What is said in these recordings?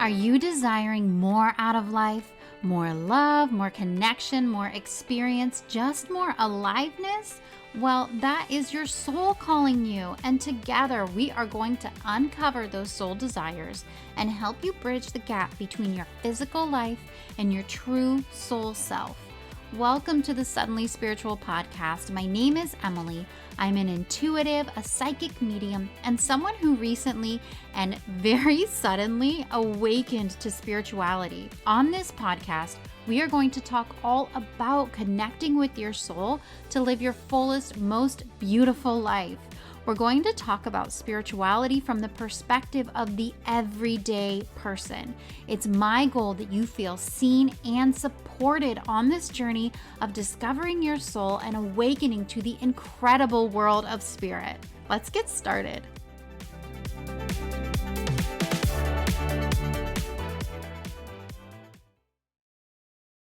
Are you desiring more out of life? More love, more connection, more experience, just more aliveness? Well, that is your soul calling you. And together we are going to uncover those soul desires and help you bridge the gap between your physical life and your true soul self. Welcome to the Suddenly Spiritual podcast. My name is Emilee. I'm an intuitive, a psychic medium, and someone who recently and very suddenly awakened to spirituality. On this podcast, we are going to talk all about connecting with your soul to live your fullest, most beautiful life. We're going to talk about spirituality from the perspective of the everyday person. It's my goal that you feel seen and supported on this journey of discovering your soul and awakening to the incredible world of spirit. Let's get started.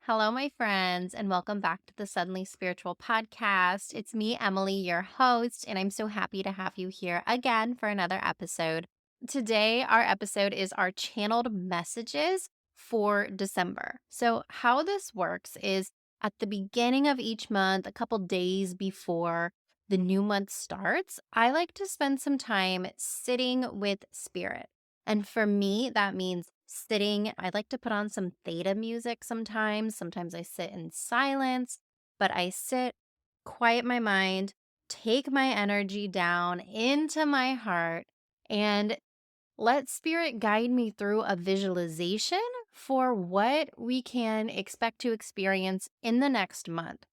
Hello, my friends, and welcome back to the Suddenly Spiritual podcast. It's me, Emilee, your host, and I'm so happy to have you here again for another episode. Today, our episode is our channeled messages for December. So, how this works is at the beginning of each month, a couple days before the new month starts, I like to spend some time sitting with spirit. And for me, that means sitting. I like to put on some theta music sometimes. Sometimes I sit in silence, but I sit, quiet my mind, take my energy down into my heart, and let spirit guide me through a visualization for what we can expect to experience in the next month.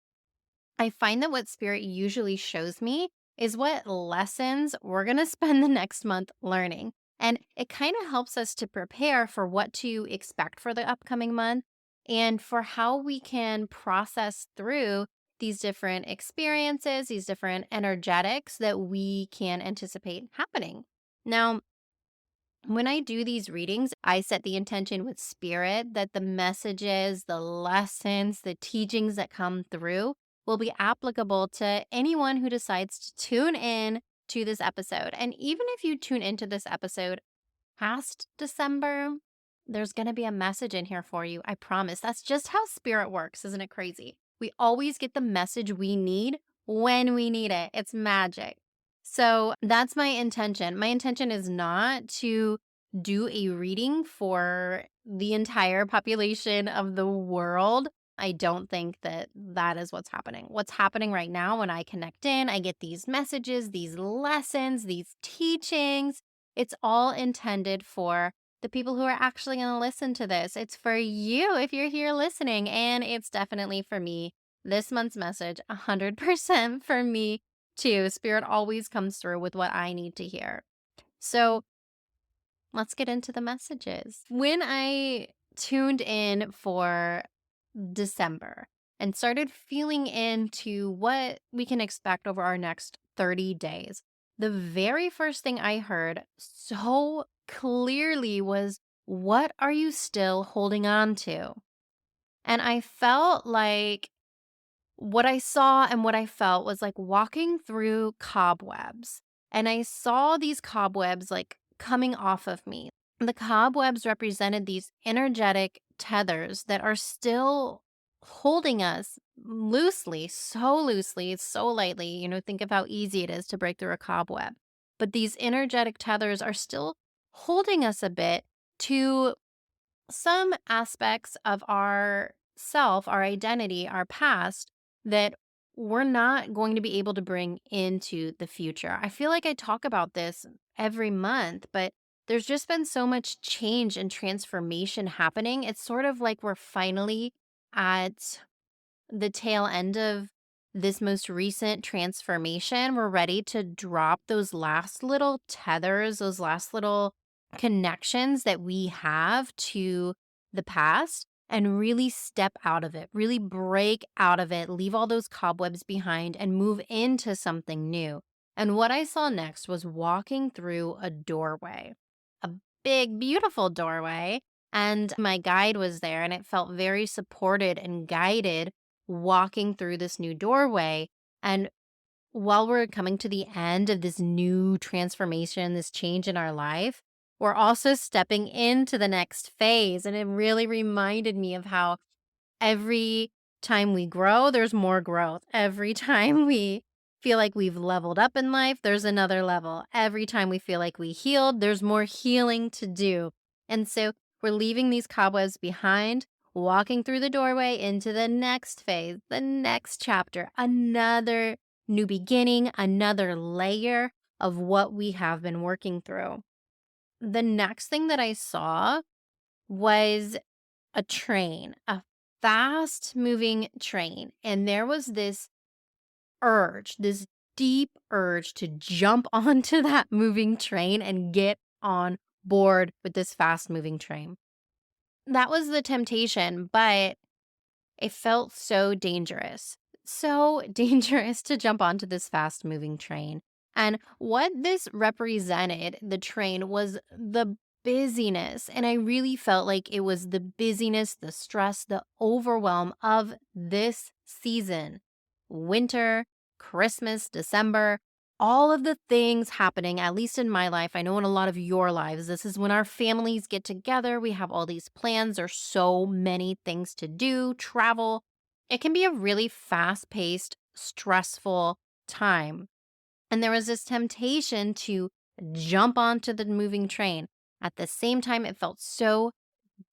I find that what spirit usually shows me is what lessons we're going to spend the next month learning. And it kind of helps us to prepare for what to expect for the upcoming month and for how we can process through these different experiences, these different energetics that we can anticipate happening. Now, when I do these readings, I set the intention with spirit that the messages, the lessons, the teachings that come through will be applicable to anyone who decides to tune in to this episode. And even if you tune into this episode past December, there's going to be a message in here for you. I promise. That's just how spirit works. Isn't it crazy? We always get the message we need when we need it. It's magic. So that's my intention. My intention is not to do a reading for the entire population of the world. I don't think that that is what's happening. What's happening right now when I connect in, I get these messages, these lessons, these teachings. It's all intended for the people who are actually going to listen to this. It's for you if you're here listening, and it's definitely for me. This month's message, 100% for me too. Spirit always comes through with what I need to hear. So let's get into the messages. When I tuned in for December and started feeling into what we can expect over our next 30 days, the very first thing I heard so clearly was, what are you still holding on to? And I felt like what I saw and what I felt was like walking through cobwebs. And I saw these cobwebs like coming off of me. The cobwebs represented these energetic tethers that are still holding us loosely, so lightly. Think of how easy it is to break through a cobweb. But these energetic tethers are still holding us a bit to some aspects of our self, our identity, our past that we're not going to be able to bring into the future. I feel like I talk about this every month, but there's just been so much change and transformation happening. It's sort of like we're finally at the tail end of this most recent transformation. We're ready to drop those last little tethers, those last little connections that we have to the past and really step out of it, really break out of it, leave all those cobwebs behind and move into something new. And what I saw next was walking through a doorway, a big, beautiful doorway. And my guide was there, and it felt very supported and guided walking through this new doorway. And while we're coming to the end of this new transformation, this change in our life, we're also stepping into the next phase. And it really reminded me of how every time we grow, there's more growth. Every time we feel like we've leveled up in life, there's another level. Every time we feel like we healed, there's more healing to do. And so we're leaving these cobwebs behind, walking through the doorway into the next phase, the next chapter, another new beginning, another layer of what we have been working through. The next thing that I saw was a train, a fast moving train. And there was this urge, this deep urge to jump onto that moving train and get on board with this fast moving train. That was the temptation, but it felt so dangerous. So dangerous to jump onto this fast moving train. And what this represented, the train, was the busyness. And I really felt like it was the busyness, the stress, the overwhelm of this season: winter, Christmas, December, all of the things happening, at least in my life. I know in a lot of your lives, this is when our families get together. We have all these plans. There's so many things to do, travel. It can be a really fast paced, stressful time. And there was this temptation to jump onto the moving train. At the same time, it felt so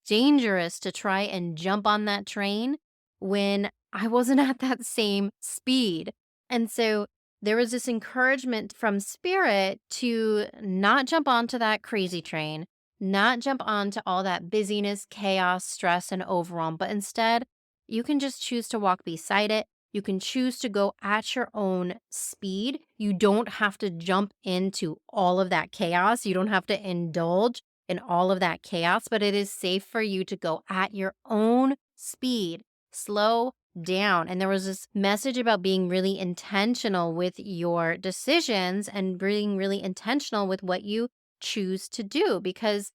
dangerous to try and jump on that train when I wasn't at that same speed. And so there was this encouragement from spirit to not jump onto that crazy train, not jump onto all that busyness, chaos, stress, and overwhelm, but instead, you can just choose to walk beside it. You can choose to go at your own speed. You don't have to jump into all of that chaos. You don't have to indulge in all of that chaos, but it is safe for you to go at your own speed. Slow down. And there was this message about being really intentional with your decisions and being really intentional with what you choose to do, because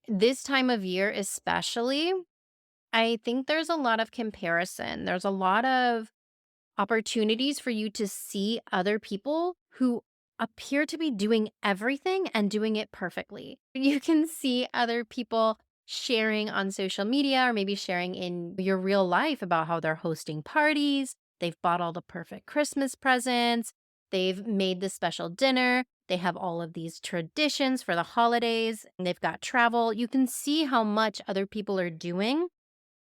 this time of year, especially, I think there's a lot of comparison. There's a lot of opportunities for you to see other people who appear to be doing everything and doing it perfectly. You can see other people sharing on social media or maybe sharing in your real life about how they're hosting parties. They've bought all the perfect Christmas presents. They've made the special dinner. They have all of these traditions for the holidays. And they've got travel. You can see how much other people are doing,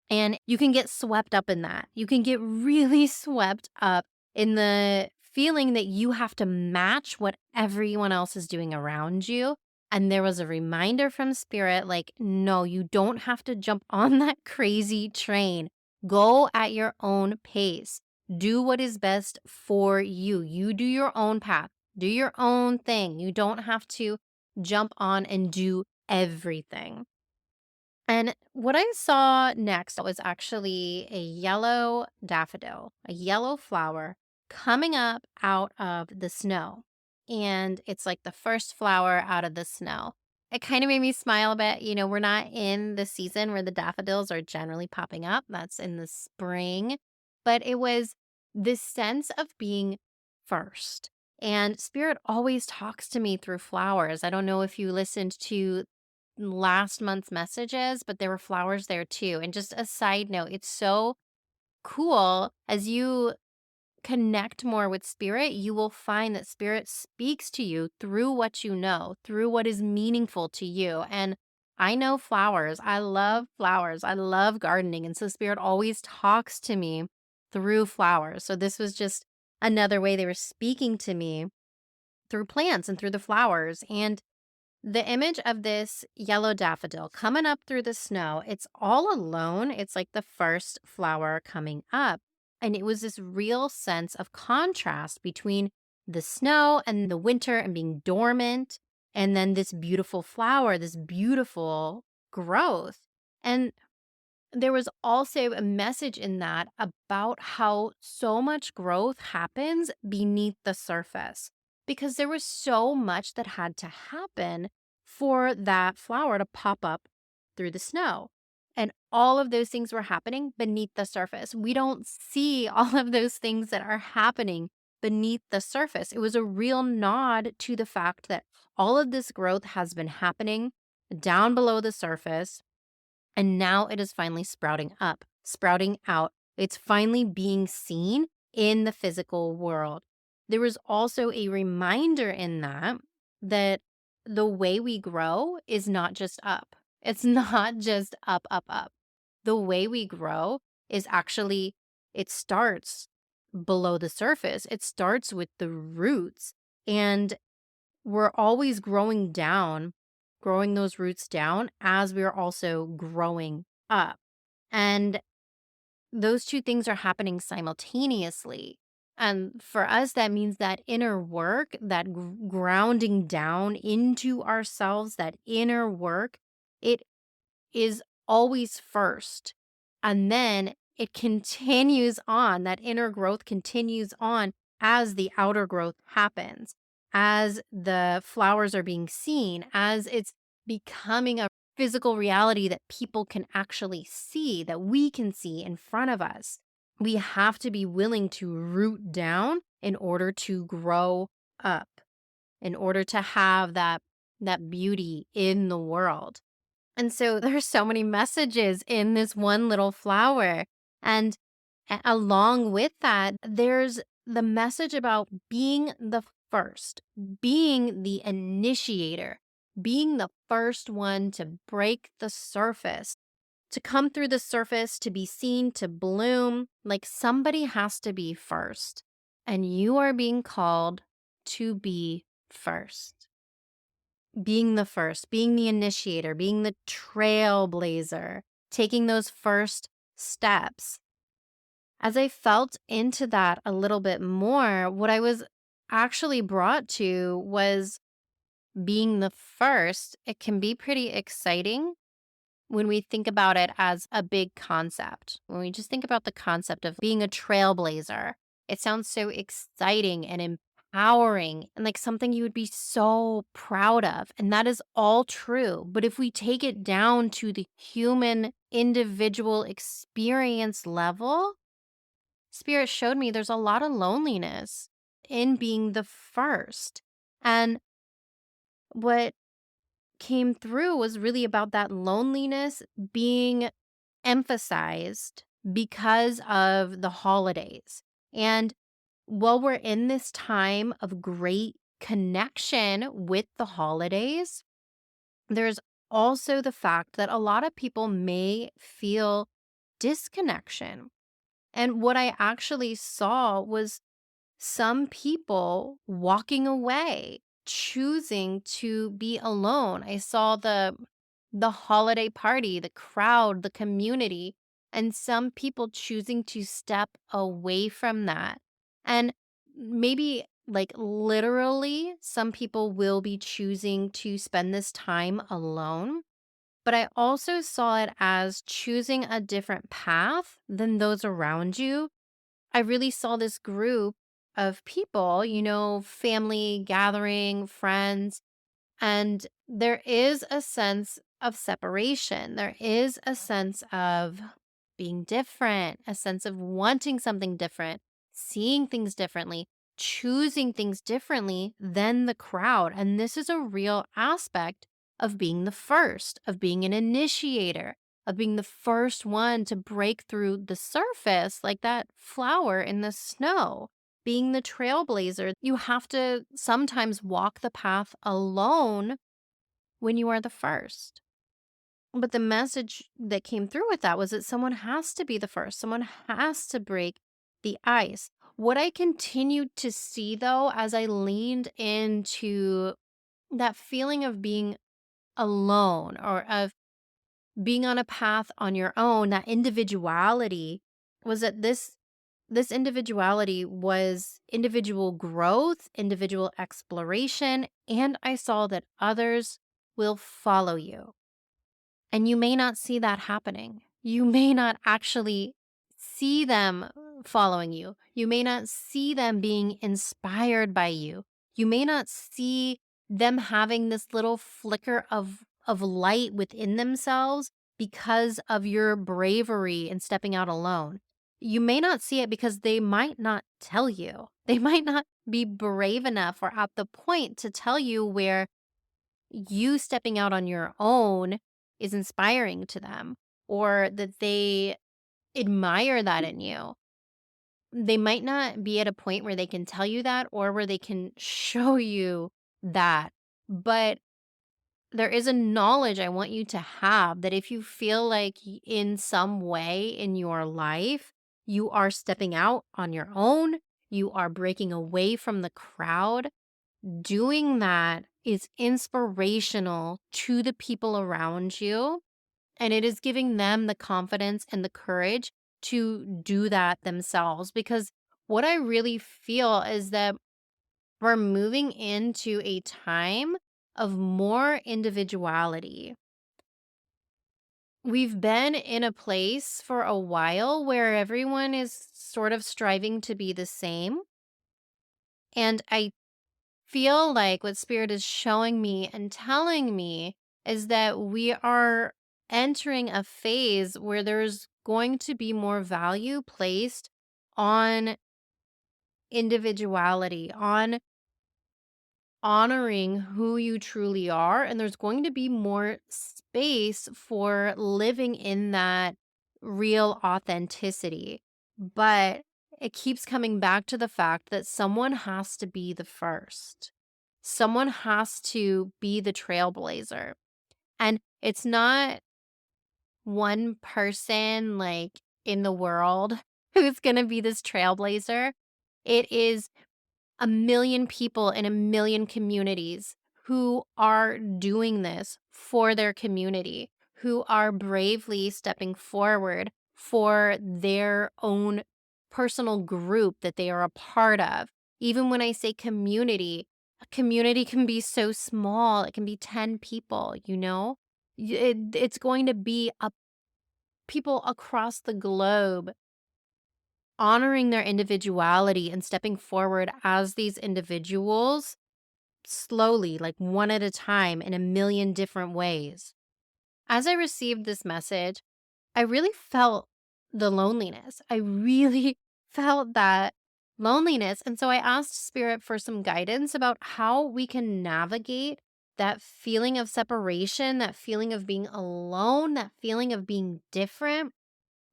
and you can get swept up in that. You can get really swept up in the feeling that you have to match what everyone else is doing around you. And there was a reminder from spirit like, no, you don't have to jump on that crazy train. Go at your own pace. Do what is best for you. You do your own path, do your own thing. You don't have to jump on and do everything. And what I saw next was actually a yellow daffodil, a yellow flower coming up out of the snow. And it's like the first flower out of the snow. It kind of made me smile a bit. You know, we're not in the season where the daffodils are generally popping up, that's in the spring. But it was this sense of being first. And spirit always talks to me through flowers. I don't know if you listened to last month's messages, but there were flowers there too. And just a side note, it's so cool as you connect more with spirit, you will find that spirit speaks to you through what you know, through what is meaningful to you. And I know flowers. I love flowers. I love gardening. And so spirit always talks to me through flowers. So this was just another way they were speaking to me through plants and through the flowers. And the image of this yellow daffodil coming up through the snow, it's all alone. It's like the first flower coming up. And it was this real sense of contrast between the snow and the winter and being dormant, and then this beautiful flower, this beautiful growth. And there was also a message in that about how so much growth happens beneath the surface, because there was so much that had to happen for that flower to pop up through the snow. And all of those things were happening beneath the surface. We don't see all of those things that are happening beneath the surface. It was a real nod to the fact that all of this growth has been happening down below the surface, and now it is finally sprouting up, sprouting out. It's finally being seen in the physical world. There was also a reminder in that the way we grow is not just up. It's not just up, up, up. The way we grow is actually, it starts below the surface. It starts with the roots. And we're always growing down, growing those roots down as we're also growing up. And those two things are happening simultaneously. And for us, that means that inner work, that grounding down into ourselves, that inner work, it is always first. And then it continues on, that inner growth continues on as the outer growth happens, as the flowers are being seen, as it's becoming a physical reality that people can actually see, that we can see in front of us. We have to be willing to root down in order to grow up, in order to have that beauty in the world. And so there's so many messages in this one little flower. And along with that, there's the message about being the first, being the initiator, being the first one to break the surface, to come through the surface, to be seen, to bloom. Like somebody has to be first. And you are being called to be first. Being the first, being the initiator, being the trailblazer, taking those first steps. As I felt into that a little bit more, what I was actually brought to was being the first. It can be pretty exciting when we think about it as a big concept. When we just think about the concept of being a trailblazer, it sounds so exciting and empowering and like something you would be so proud of. And that is all true. But if we take it down to the human individual experience level, Spirit showed me there's a lot of loneliness in being the first. And what came through was really about that loneliness being emphasized because of the holidays. And while we're in this time of great connection with the holidays, there's also the fact that a lot of people may feel disconnection. And what I actually saw was some people walking away, choosing to be alone. I saw the holiday party, the crowd, the community, and some people choosing to step away from that. And maybe like literally some people will be choosing to spend this time alone. But I also saw it as choosing a different path than those around you. I really saw this group of people, family gathering, friends, and there is a sense of separation. There is a sense of being different, a sense of wanting something different, seeing things differently, choosing things differently than the crowd. And this is a real aspect of being the first, of being an initiator, of being the first one to break through the surface, like that flower in the snow. Being the trailblazer, you have to sometimes walk the path alone when you are the first. But the message that came through with that was that someone has to be the first, someone has to break the ice. What I continued to see though, as I leaned into that feeling of being alone or of being on a path on your own, that individuality, was that this individuality was individual growth, individual exploration, and I saw that others will follow you. And you may not see that happening. You may not actually see them following you. You may not see them being inspired by you. You may not see them having this little flicker of light within themselves because of your bravery in stepping out alone. you may not see it because they might not tell you. They might not be brave enough or at the point to tell you where you stepping out on your own is inspiring to them or that they admire that in you. They might not be at a point where they can tell you that or where they can show you that. But there is a knowledge I want you to have that if you feel like in some way in your life, you are stepping out on your own, you are breaking away from the crowd, doing that is inspirational to the people around you. And it is giving them the confidence and the courage to do that themselves. Because what I really feel is that we're moving into a time of more individuality. We've been in a place for a while where everyone is sort of striving to be the same. And I feel like what Spirit is showing me and telling me is that we are entering a phase where there's going to be more value placed on individuality, on honoring who you truly are. And there's going to be more space for living in that real authenticity. But it keeps coming back to the fact that someone has to be the first. Someone has to be the trailblazer. And it's not one person like in the world who's going to be this trailblazer. It is a million people in a million communities who are doing this for their community, who are bravely stepping forward for their own personal group that they are a part of. Even when I say community, a community can be so small, it can be 10 people, you know? It's going to be people across the globe honoring their individuality and stepping forward as these individuals slowly, like one at a time in a million different ways. As I received this message, I really felt the loneliness. I really felt that loneliness. And so I asked Spirit for some guidance about how we can navigate that feeling of separation, that feeling of being alone, that feeling of being different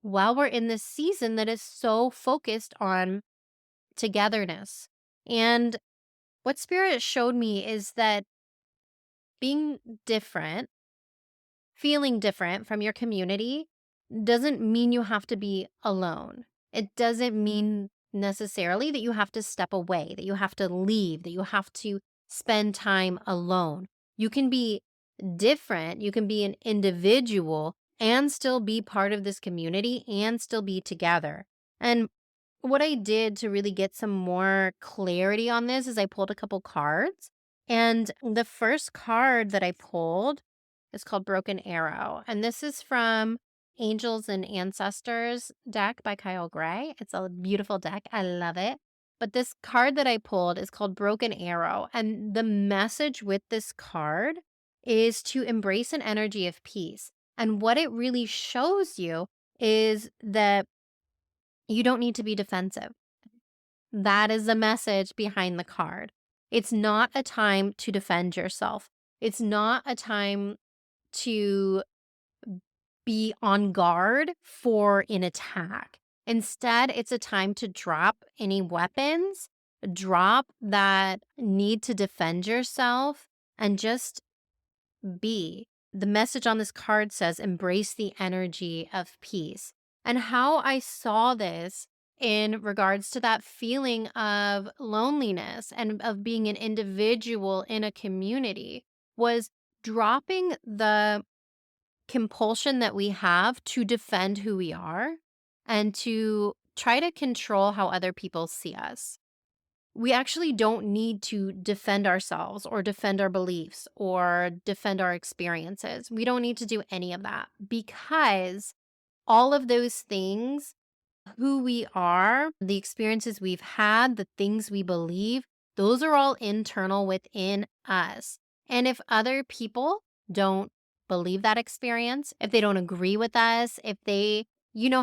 while we're in this season that is so focused on togetherness. And what Spirit showed me is that being different, feeling different from your community doesn't mean you have to be alone. It doesn't mean necessarily that you have to step away, that you have to leave, that you have to spend time alone. You can be different, you can be an individual and still be part of this community and still be together. And what I did to really get some more clarity on this is I pulled a couple cards. And the first card that I pulled is called Broken Arrow. And this is from Angels and Ancestors deck by Kyle Gray. It's a beautiful deck. I love it. But this card that I pulled is called Broken Arrow. And the message with this card is to embrace an energy of peace. And what it really shows you is that you don't need to be defensive. That is the message behind the card. It's not a time to defend yourself. It's not a time to be on guard for an attack. Instead, it's a time to drop any weapons, drop that need to defend yourself, and just be. The message on this card says, embrace the energy of peace. And how I saw this in regards to that feeling of loneliness and of being an individual in a community was dropping the compulsion that we have to defend who we are and to try to control how other people see us. We actually don't need to defend ourselves or defend our beliefs or defend our experiences. We don't need to do any of that because all of those things, who we are, the experiences we've had, the things we believe, those are all internal within us. And if other people don't believe that experience, if they don't agree with us, if they,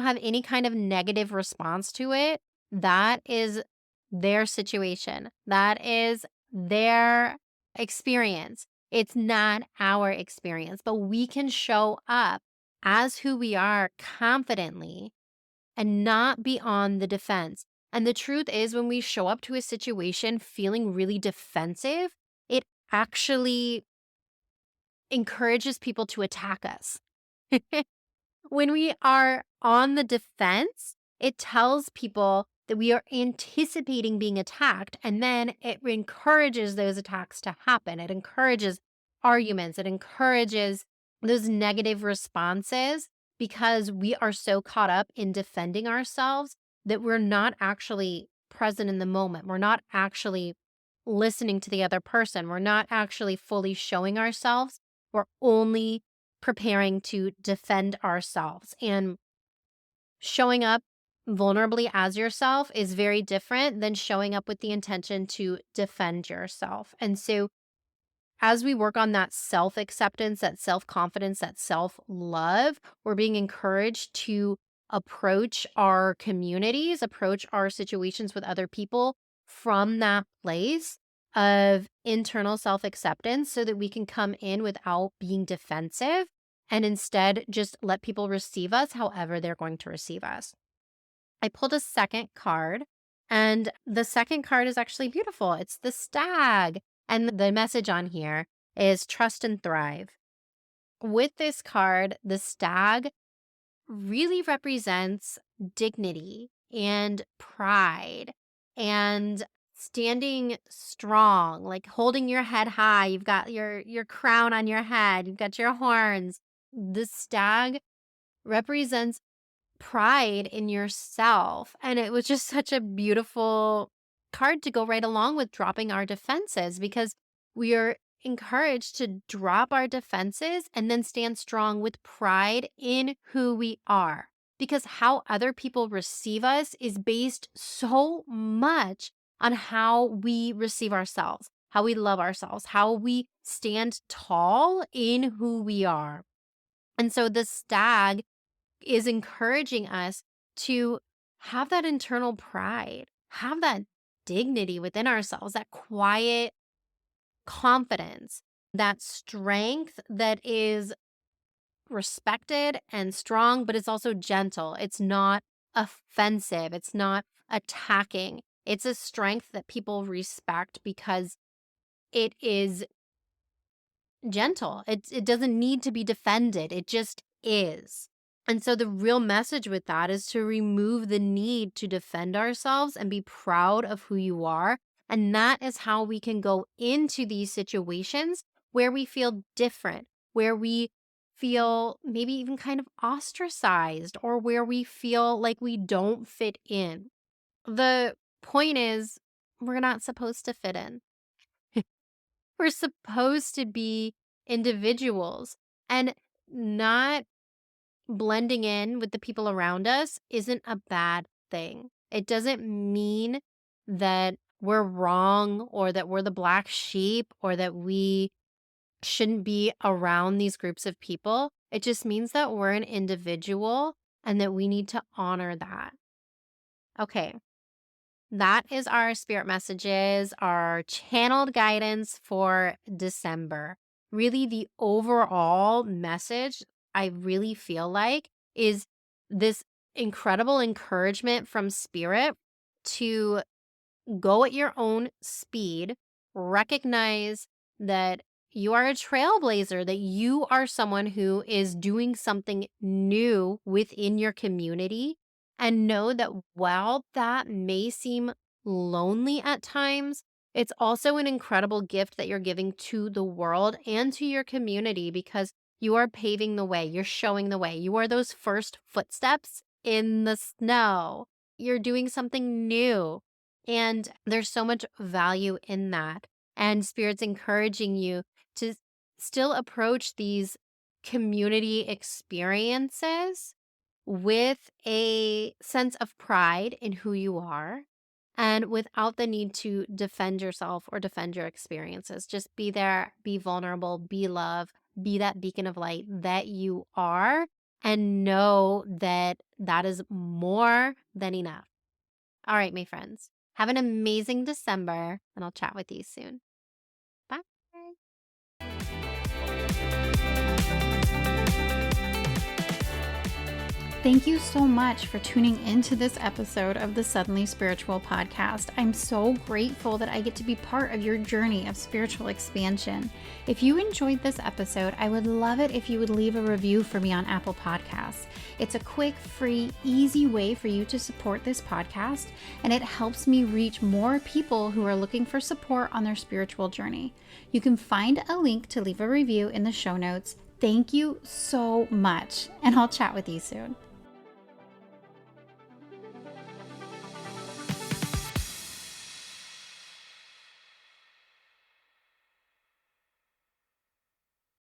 have any kind of negative response to it, that is their situation. That is their experience. It's not our experience, but we can show up as who we are confidently and not be on the defense. And the truth is, when we show up to a situation feeling really defensive, it actually encourages people to attack us. When we are on the defense, it tells people that we are anticipating being attacked, and then it encourages those attacks to happen. It encourages arguments, it encourages those negative responses because we are so caught up in defending ourselves that we're not actually present in the moment. We're not actually listening to the other person. We're not actually fully showing ourselves. We're only preparing to defend ourselves. And showing up vulnerably as yourself is very different than showing up with the intention to defend yourself. And so, as we work on that self acceptance, that self confidence, that self love, we're being encouraged to approach our communities, approach our situations with other people from that place of internal self acceptance so that we can come in without being defensive and instead just let people receive us however they're going to receive us. I pulled a second card, and the second card is actually beautiful. It's the stag. And the message on here is trust and thrive. With this card, the stag really represents dignity and pride and standing strong, like holding your head high. You've got your crown on your head, you've got your horns. The stag represents pride in yourself. And it was just such a beautiful card to go right along with dropping our defenses because we are encouraged to drop our defenses and then stand strong with pride in who we are. Because how other people receive us is based so much on how we receive ourselves, how we love ourselves, how we stand tall in who we are. And so the stag is encouraging us to have that internal pride, have that dignity within ourselves, that quiet confidence, that strength that is respected and strong, but it's also gentle. It's not offensive. It's not attacking. It's a strength that people respect because it is gentle. It doesn't need to be defended. It just is. And so the real message with that is to remove the need to defend ourselves and be proud of who you are. And that is how we can go into these situations where we feel different, where we feel maybe even kind of ostracized, or where we feel like we don't fit in. The point is, we're not supposed to fit in. We're supposed to be individuals, and not blending in with the people around us isn't a bad thing. It doesn't mean that we're wrong or that we're the black sheep or that we shouldn't be around these groups of people. It just means that we're an individual and that we need to honor that. Okay. That is our spirit messages, our channeled guidance for December. Really, the overall message I really feel like is this incredible encouragement from spirit to go at your own speed, recognize that you are a trailblazer, that you are someone who is doing something new within your community, and know that while that may seem lonely at times, it's also an incredible gift that you're giving to the world and to your community because you are paving the way, you're showing the way. You are those first footsteps in the snow. You're doing something new. And there's so much value in that. And Spirit's encouraging you to still approach these community experiences with a sense of pride in who you are and without the need to defend yourself or defend your experiences. Just be there, be vulnerable, be love, be that beacon of light that you are, and know that that is more than enough. All right, my friends, have an amazing December, and I'll chat with you soon. Bye. Thank you so much for tuning into this episode of the Suddenly Spiritual podcast. I'm so grateful that I get to be part of your journey of spiritual expansion. If you enjoyed this episode, I would love it if you would leave a review for me on Apple Podcasts. It's a quick, free, easy way for you to support this podcast, and it helps me reach more people who are looking for support on their spiritual journey. You can find a link to leave a review in the show notes. Thank you so much, and I'll chat with you soon.